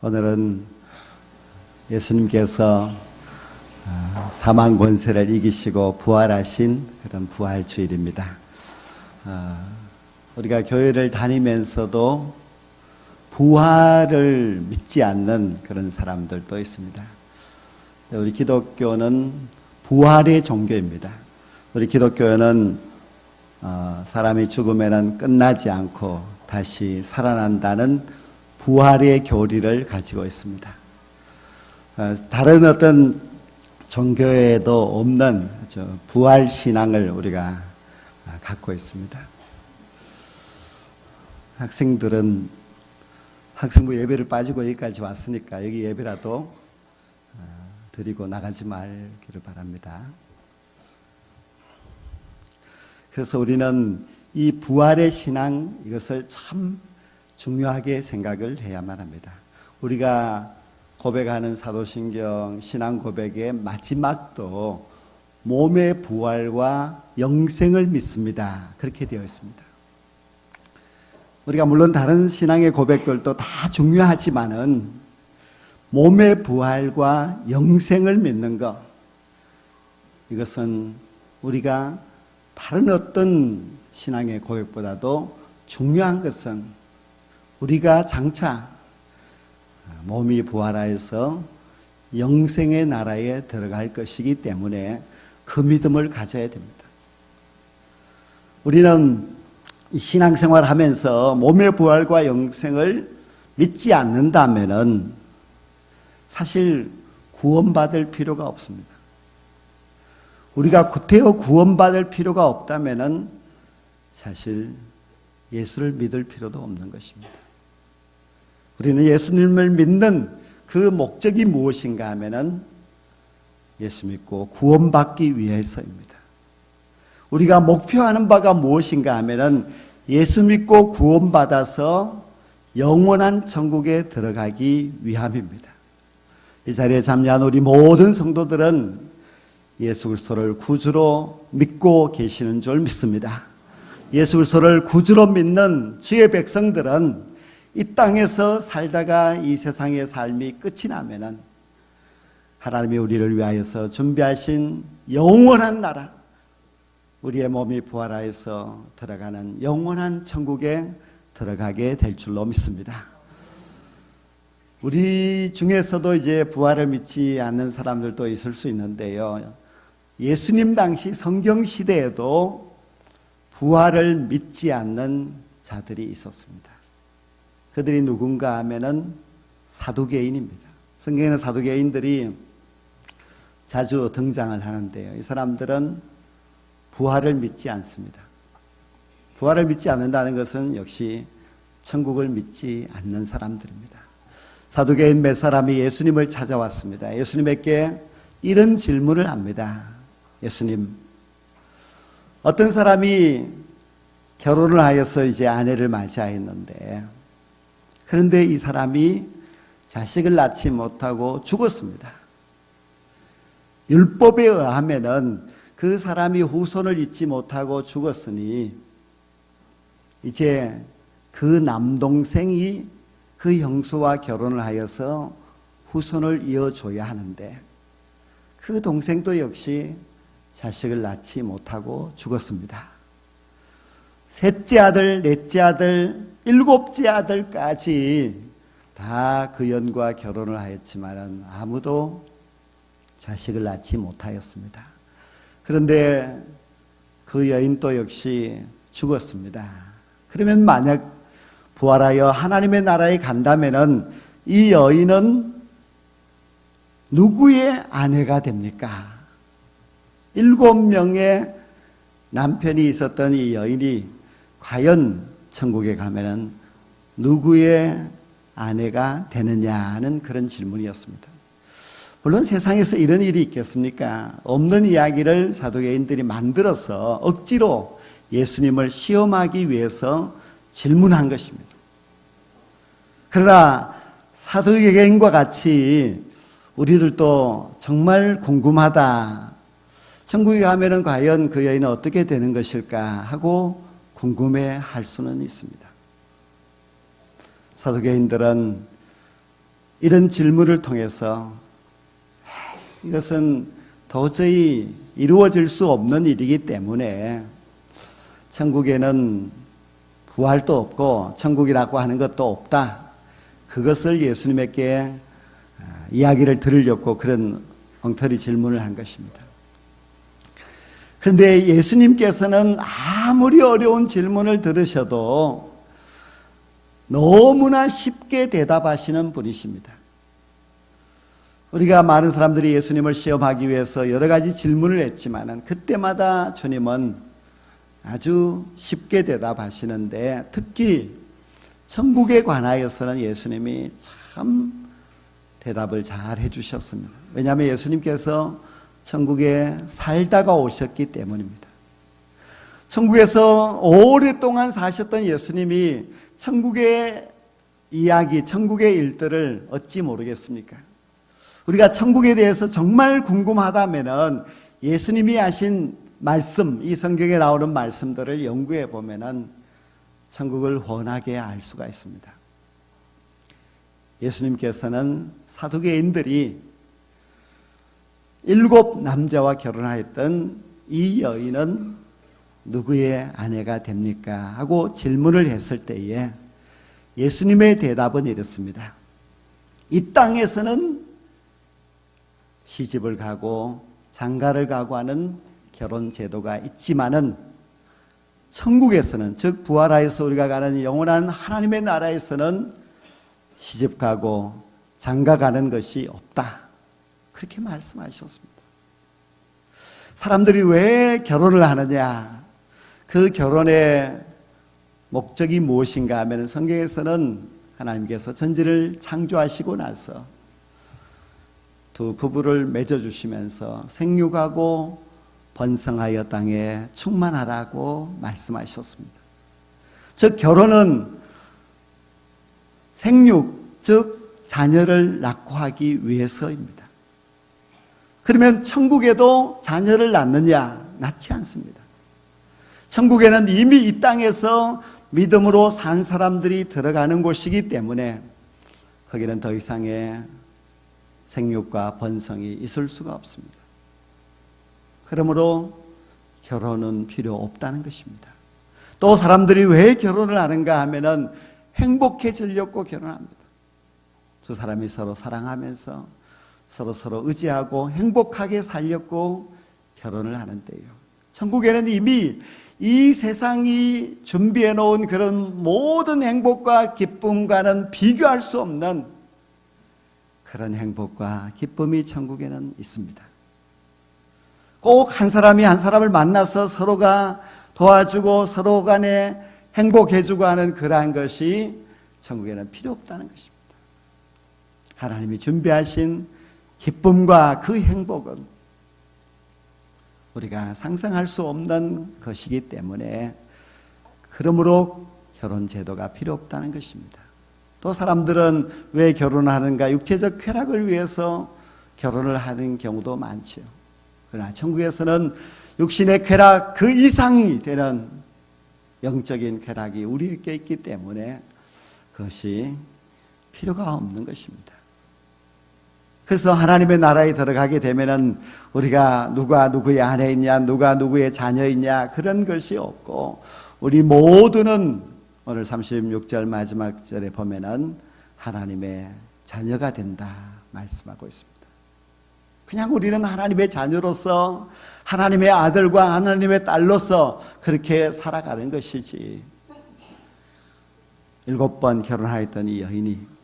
오늘은 예수님께서 사망 권세를 이기시고 부활하신 그런 부활주일입니다. 우리가 교회를 다니면서도 부활을 믿지 않는 그런 사람들도 있습니다. 우리 기독교는 부활의 종교입니다. 우리 기독교는 사람이 죽으면 끝나지 않고 다시 살아난다는 부활의 교리를 가지고 있습니다. 다른 어떤 종교에도 없는 부활 신앙을 우리가 갖고 있습니다. 학생들은 학생부 예배를 빠지고 여기까지 왔으니까 여기 예배라도 드리고 나가지 말기를 바랍니다. 그래서 우리는 이 부활의 신앙, 이것을 참 중요하게 생각을 해야만 합니다. 우리가 고백하는 사도신경 신앙 고백의 마지막도 몸의 부활과 영생을 믿습니다. 그렇게 되어 있습니다. 우리가 물론 다른 신앙의 고백들도 다 중요하지만은 몸의 부활과 영생을 믿는 것, 이것은 우리가 다른 어떤 신앙의 고백보다도 중요한 것은 우리가 장차 몸이 부활하여서 영생의 나라에 들어갈 것이기 때문에 그 믿음을 가져야 됩니다. 우리는 신앙생활 하면서 몸의 부활과 영생을 믿지 않는다면은 사실 구원받을 필요가 없습니다. 우리가 구태여 구원받을 필요가 없다면은 사실 예수를 믿을 필요도 없는 것입니다. 우리는 예수님을 믿는 그 목적이 무엇인가 하면은 예수 믿고 구원받기 위해서입니다. 우리가 목표하는 바가 무엇인가 하면은 예수 믿고 구원받아서 영원한 천국에 들어가기 위함입니다. 이 자리에 참여한 우리 모든 성도들은 예수 그리스도를 구주로 믿고 계시는 줄 믿습니다. 예수 그리스도를 구주로 믿는 주의 백성들은 이 땅에서 살다가 이 세상의 삶이 끝이 나면은 하나님이 우리를 위하여서 준비하신 영원한 나라, 우리의 몸이 부활하여서 들어가는 영원한 천국에 들어가게 될 줄로 믿습니다. 우리 중에서도 이제 부활을 믿지 않는 사람들도 있을 수 있는데요. 예수님 당시 성경 시대에도 부활을 믿지 않는 자들이 있었습니다. 그들이 누군가 하면은 사두개인입니다. 성경에는 사두개인들이 자주 등장을 하는데요. 이 사람들은 부활을 믿지 않습니다. 부활을 믿지 않는다는 것은 역시 천국을 믿지 않는 사람들입니다. 사두개인 몇 사람이 예수님을 찾아왔습니다. 예수님에게 이런 질문을 합니다. 예수님, 어떤 사람이 결혼을 하여서 이제 아내를 맞이하였는데, 그런데 이 사람이 자식을 낳지 못하고 죽었습니다. 율법에 의하면은 그 사람이 후손을 잇지 못하고 죽었으니 이제 그 남동생이 그 형수와 결혼을 하여서 후손을 이어줘야 하는데 그 동생도 역시 자식을 낳지 못하고 죽었습니다. 셋째 아들, 넷째 아들, 일곱째 아들까지 다 그 연과 결혼을 하였지만 아무도 자식을 낳지 못하였습니다. 그런데 그 여인도 역시 죽었습니다. 그러면 만약 부활하여 하나님의 나라에 간다면은 이 여인은 누구의 아내가 됩니까? 7명의 남편이 있었던 이 여인이 과연 천국에 가면은 누구의 아내가 되느냐는 그런 질문이었습니다. 물론 세상에서 이런 일이 있겠습니까? 없는 이야기를 사두개인들이 만들어서 억지로 예수님을 시험하기 위해서 질문한 것입니다. 그러나 사두개인과 같이 우리들도 정말 궁금하다. 천국에 가면은 과연 그 여인은 어떻게 되는 것일까 하고 궁금해 할 수는 있습니다. 사두개인들은 이런 질문을 통해서 이것은 도저히 이루어질 수 없는 일이기 때문에 천국에는 부활도 없고 천국이라고 하는 것도 없다. 그것을 예수님에게 이야기를 들으려고 그런 엉터리 질문을 한 것입니다. 그런데 예수님께서는 아무리 어려운 질문을 들으셔도 너무나 쉽게 대답하시는 분이십니다. 우리가 많은 사람들이 예수님을 시험하기 위해서 여러 가지 질문을 했지만 그때마다 주님은 아주 쉽게 대답하시는데 특히 천국에 관하여서는 예수님이 참 대답을 잘 해주셨습니다. 왜냐하면 예수님께서 천국에 살다가 오셨기 때문입니다. 천국에서 오랫동안 사셨던 예수님이 천국의 이야기, 천국의 일들을 어찌 모르겠습니까? 우리가 천국에 대해서 정말 궁금하다면은 예수님이 하신 말씀, 이 성경에 나오는 말씀들을 연구해 보면은 천국을 훤하게 알 수가 있습니다. 예수님께서는 사두개인들이 7 남자와 결혼하였던 이 여인은 누구의 아내가 됩니까? 하고 질문을 했을 때에 예수님의 대답은 이렇습니다. 이 땅에서는 시집을 가고 장가를 가고 하는 결혼 제도가 있지만은 천국에서는, 즉 부활하여서 우리가 가는 영원한 하나님의 나라에서는 시집 가고 장가 가는 것이 없다. 그렇게 말씀하셨습니다. 사람들이 왜 결혼을 하느냐? 그 결혼의 목적이 무엇인가 하면 성경에서는 하나님께서 천지를 창조하시고 나서 두 부부를 맺어주시면서 생육하고 번성하여 땅에 충만하라고 말씀하셨습니다. 즉 결혼은 생육, 즉 자녀를 낳고 하기 위해서입니다. 그러면 천국에도 자녀를 낳느냐? 낳지 않습니다. 천국에는 이미 이 땅에서 믿음으로 산 사람들이 들어가는 곳이기 때문에 거기는 더 이상의 생육과 번성이 있을 수가 없습니다. 그러므로 결혼은 필요 없다는 것입니다. 또 사람들이 왜 결혼을 하는가 하면은 행복해지려고 결혼합니다. 두 사람이 서로 사랑하면서 서로 의지하고 행복하게 살려고 결혼을 하는데요. 천국에는 이미 이 세상이 준비해 놓은 그런 모든 행복과 기쁨과는 비교할 수 없는 그런 행복과 기쁨이 천국에는 있습니다. 꼭 한 사람이 한 사람을 만나서 서로가 도와주고 서로 간에 행복해주고 하는 그러한 것이 천국에는 필요 없다는 것입니다. 하나님이 준비하신 기쁨과 그 행복은 우리가 상상할 수 없는 것이기 때문에 그러므로 결혼 제도가 필요 없다는 것입니다. 또 사람들은 왜 결혼하는가? 육체적 쾌락을 위해서 결혼을 하는 경우도 많지요. 그러나 천국에서는 육신의 쾌락 그 이상이 되는 영적인 쾌락이 우리에게 있기 때문에 그것이 필요가 없는 것입니다. 그래서 하나님의 나라에 들어가게 되면은 우리가 누가 누구의 아내 있냐, 누가 누구의 자녀 있냐 그런 것이 없고 우리 모두는 오늘 36절 마지막 절에 보면은 하나님의 자녀가 된다 말씀하고 있습니다. 그냥 우리는 하나님의 자녀로서 하나님의 아들과 하나님의 딸로서 그렇게 살아가는 것이지 7번 결혼하였던 이 여인이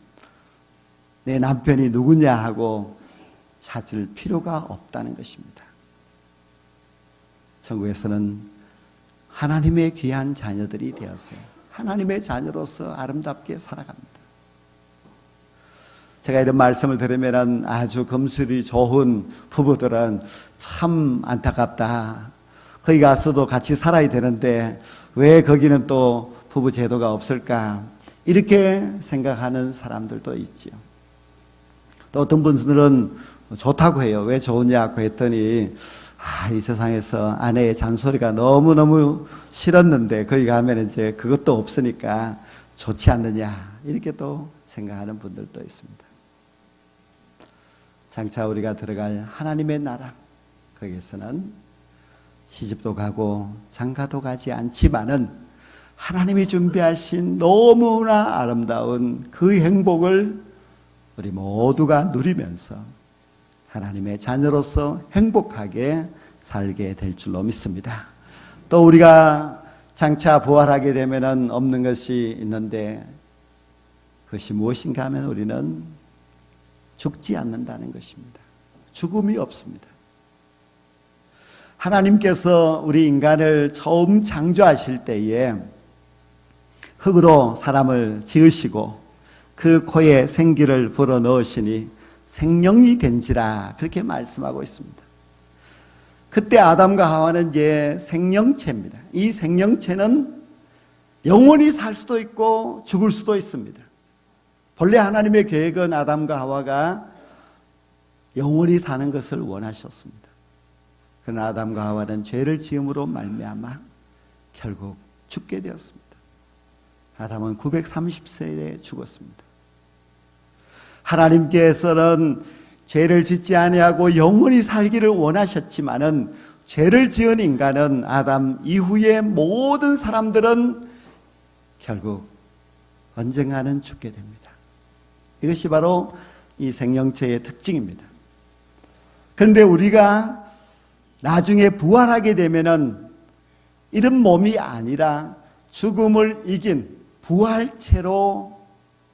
내 남편이 누구냐 하고 찾을 필요가 없다는 것입니다. 천국에서는 하나님의 귀한 자녀들이 되었어요. 하나님의 자녀로서 아름답게 살아갑니다. 제가 이런 말씀을 들으면 아주 금술이 좋은 부부들은 참 안타깝다. 거기 가서도 같이 살아야 되는데 왜 거기는 또 부부 제도가 없을까? 이렇게 생각하는 사람들도 있지요. 또 어떤 분들은 좋다고 해요. 왜 좋으냐고 했더니 이 세상에서 아내의 잔소리가 너무너무 싫었는데 거기 가면 이제 그것도 없으니까 좋지 않느냐 이렇게 또 생각하는 분들도 있습니다. 장차 우리가 들어갈 하나님의 나라, 거기에서는 시집도 가고 장가도 가지 않지만은 하나님이 준비하신 너무나 아름다운 그 행복을 우리 모두가 누리면서 하나님의 자녀로서 행복하게 살게 될 줄로 믿습니다. 또 우리가 장차 부활하게 되면은 없는 것이 있는데 그것이 무엇인가 하면 우리는 죽지 않는다는 것입니다. 죽음이 없습니다. 하나님께서 우리 인간을 처음 창조하실 때에 흙으로 사람을 지으시고 그 코에 생기를 불어넣으시니 생명이 된지라 그렇게 말씀하고 있습니다. 그때 아담과 하와는 이제 생명체입니다. 이 생명체는 영원히 살 수도 있고 죽을 수도 있습니다. 본래 하나님의 계획은 아담과 하와가 영원히 사는 것을 원하셨습니다. 그러나 아담과 하와는 죄를 지음으로 말미암아 결국 죽게 되었습니다. 아담은 930세에 죽었습니다. 하나님께서는 죄를 짓지 아니하고 영원히 살기를 원하셨지만은 죄를 지은 인간은 아담 이후의 모든 사람들은 결국 언젠가는 죽게 됩니다. 이것이 바로 이 생명체의 특징입니다. 그런데 우리가 나중에 부활하게 되면은 이런 몸이 아니라 죽음을 이긴 부활체로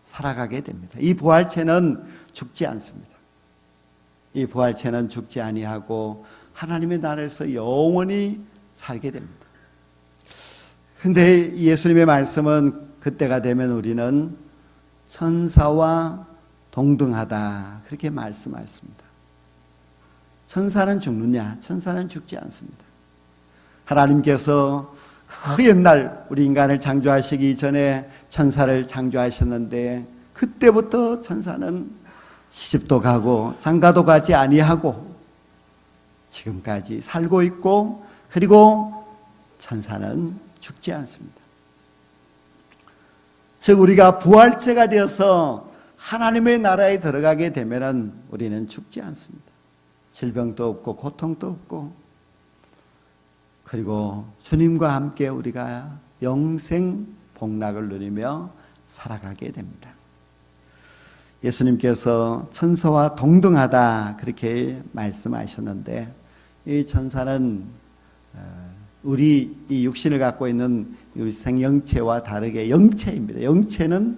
살아가게 됩니다. 이 부활체는 죽지 않습니다. 이 부활체는 죽지 아니하고 하나님의 나라에서 영원히 살게 됩니다. 그런데 예수님의 말씀은 그때가 되면 우리는 천사와 동등하다 그렇게 말씀하셨습니다. 천사는 죽느냐? 천사는 죽지 않습니다. 하나님께서 그 옛날 우리 인간을 창조하시기 전에 천사를 창조하셨는데 그때부터 천사는 시집도 가고 장가도 가지 아니하고 지금까지 살고 있고 그리고 천사는 죽지 않습니다. 즉 우리가 부활체가 되어서 하나님의 나라에 들어가게 되면은 우리는 죽지 않습니다. 질병도 없고 고통도 없고 그리고 주님과 함께 우리가 영생 복락을 누리며 살아가게 됩니다. 예수님께서 천사와 동등하다 그렇게 말씀하셨는데 이 천사는 우리 이 육신을 갖고 있는 우리 생명체와 다르게 영체입니다. 영체는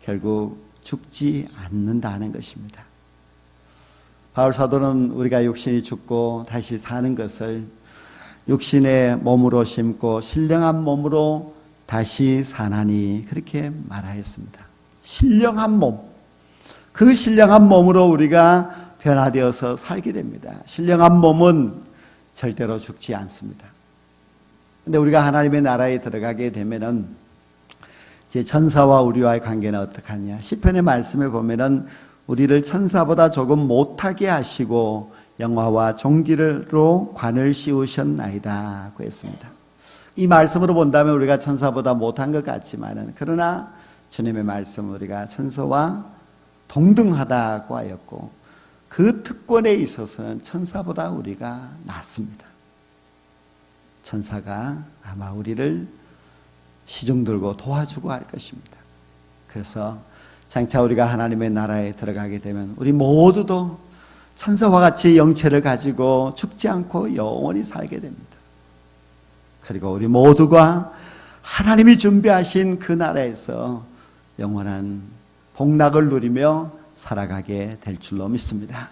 결국 죽지 않는다는 것입니다. 바울 사도는 우리가 육신이 죽고 다시 사는 것을 육신의 몸으로 심고 신령한 몸으로 다시 사나니 그렇게 말하였습니다. 신령한 몸, 그 신령한 몸으로 우리가 변화되어서 살게 됩니다. 신령한 몸은 절대로 죽지 않습니다. 그런데 우리가 하나님의 나라에 들어가게 되면은 이제 천사와 우리와의 관계는 어떡하냐? 시편의 말씀에 보면은 우리를 천사보다 조금 못하게 하시고 영화와 종기로 관을 씌우셨나이다 고 했습니다. 이 말씀으로 본다면 우리가 천사보다 못한 것 같지만은 그러나 주님의 말씀 우리가 천사와 동등하다고 하였고 그 특권에 있어서는 천사보다 우리가 낫습니다. 천사가 아마 우리를 시중 들고 도와주고 할 것입니다. 그래서 장차 우리가 하나님의 나라에 들어가게 되면 우리 모두도 천사와 같이 영체를 가지고 죽지 않고 영원히 살게 됩니다. 그리고 우리 모두가 하나님이 준비하신 그 나라에서 영원한 복락을 누리며 살아가게 될 줄로 믿습니다.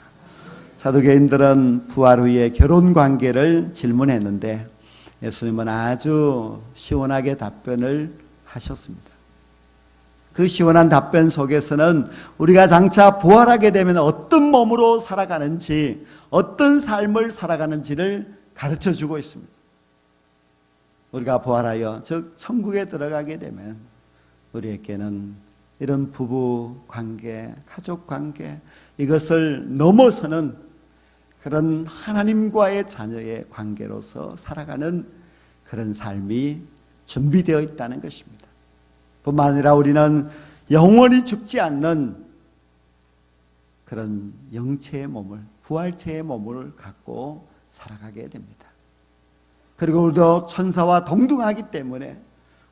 사도계인들은 부활 후에 결혼 관계를 질문했는데 예수님은 아주 시원하게 답변을 하셨습니다. 그 시원한 답변 속에서는 우리가 장차 부활하게 되면 어떤 몸으로 살아가는지, 어떤 삶을 살아가는지를 가르쳐 주고 있습니다. 우리가 부활하여 즉 천국에 들어가게 되면 우리에게는 이런 부부 관계, 가족 관계 이것을 넘어서는 그런 하나님과의 자녀의 관계로서 살아가는 그런 삶이 준비되어 있다는 것입니다. 뿐만 아니라 우리는 영원히 죽지 않는 그런 영체의 몸을, 부활체의 몸을 갖고 살아가게 됩니다. 그리고 우리도 천사와 동등하기 때문에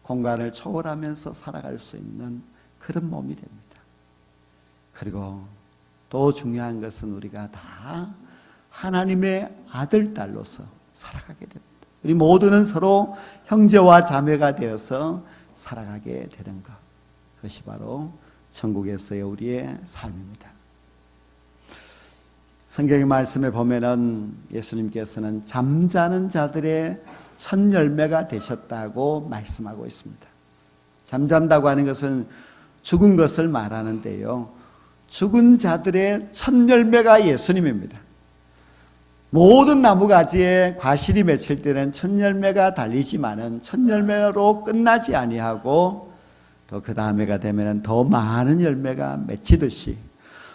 공간을 초월하면서 살아갈 수 있는 그런 몸이 됩니다. 그리고 또 중요한 것은 우리가 다 하나님의 아들, 딸로서 살아가게 됩니다. 우리 모두는 서로 형제와 자매가 되어서 살아가게 되는 것. 그것이 바로 천국에서의 우리의 삶입니다. 성경의 말씀에 보면은 예수님께서는 잠자는 자들의 첫 열매가 되셨다고 말씀하고 있습니다. 잠잔다고 하는 것은 죽은 것을 말하는데요, 죽은 자들의 첫 열매가 예수님입니다. 모든 나무가지에 과실이 맺힐 때는 첫 열매가 달리지만은 첫 열매로 끝나지 아니하고 또 그 다음에가 되면은 더 많은 열매가 맺히듯이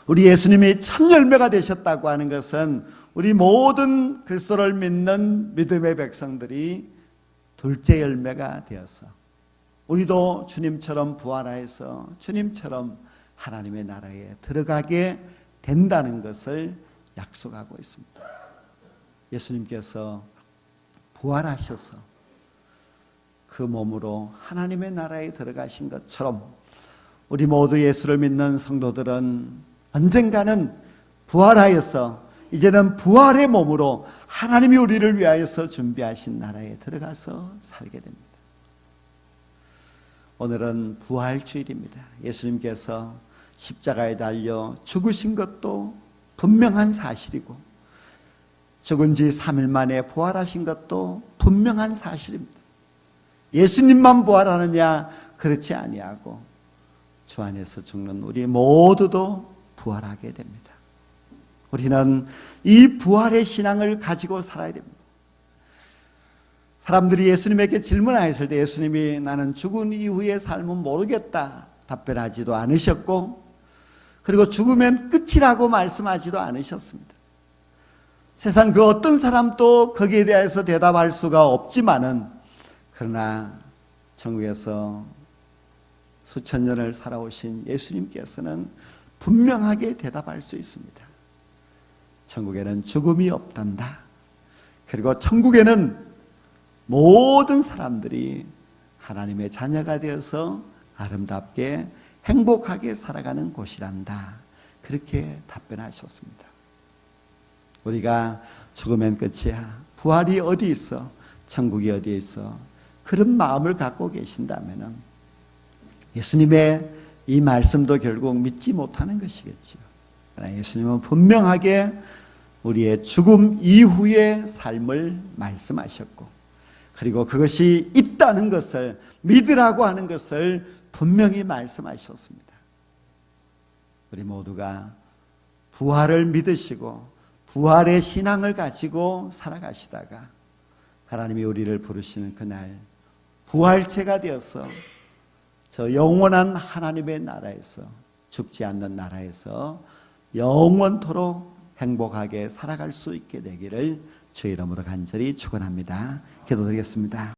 우리 예수님이 첫 열매가 되셨다고 하는 것은 우리 모든 그리스도를 믿는 믿음의 백성들이 둘째 열매가 되어서 우리도 주님처럼 부활하여서 주님처럼 하나님의 나라에 들어가게 된다는 것을 약속하고 있습니다. 예수님께서 부활하셔서 그 몸으로 하나님의 나라에 들어가신 것처럼 우리 모두 예수를 믿는 성도들은 언젠가는 부활하여서 이제는 부활의 몸으로 하나님이 우리를 위하여서 준비하신 나라에 들어가서 살게 됩니다. 오늘은 부활주일입니다. 예수님께서 십자가에 달려 죽으신 것도 분명한 사실이고 죽은 지 3일 만에 부활하신 것도 분명한 사실입니다. 예수님만 부활하느냐? 그렇지 아니하고 주 안에서 죽는 우리 모두도 부활하게 됩니다. 우리는 이 부활의 신앙을 가지고 살아야 됩니다. 사람들이 예수님에게 질문하였을 때 예수님이 나는 죽은 이후의 삶은 모르겠다 답변하지도 않으셨고, 그리고 죽으면 끝이라고 말씀하지도 않으셨습니다. 세상 그 어떤 사람도 거기에 대해서 대답할 수가 없지만은, 그러나 천국에서 수천 년을 살아오신 예수님께서는 분명하게 대답할 수 있습니다. 천국에는 죽음이 없단다. 그리고 천국에는 모든 사람들이 하나님의 자녀가 되어서 아름답게 행복하게 살아가는 곳이란다. 그렇게 답변하셨습니다. 우리가 죽으면 끝이야, 부활이 어디 있어, 천국이 어디 있어, 그런 마음을 갖고 계신다면 예수님의 이 말씀도 결국 믿지 못하는 것이겠지요. 그러나 예수님은 분명하게 우리의 죽음 이후의 삶을 말씀하셨고, 그리고 그것이 있다는 것을 믿으라고 하는 것을 분명히 말씀하셨습니다. 우리 모두가 부활을 믿으시고 부활의 신앙을 가지고 살아가시다가 하나님이 우리를 부르시는 그날 부활체가 되어서 저 영원한 하나님의 나라에서, 죽지 않는 나라에서 영원토록 행복하게 살아갈 수 있게 되기를 주의 이름으로 간절히 축원합니다. 기도드리겠습니다.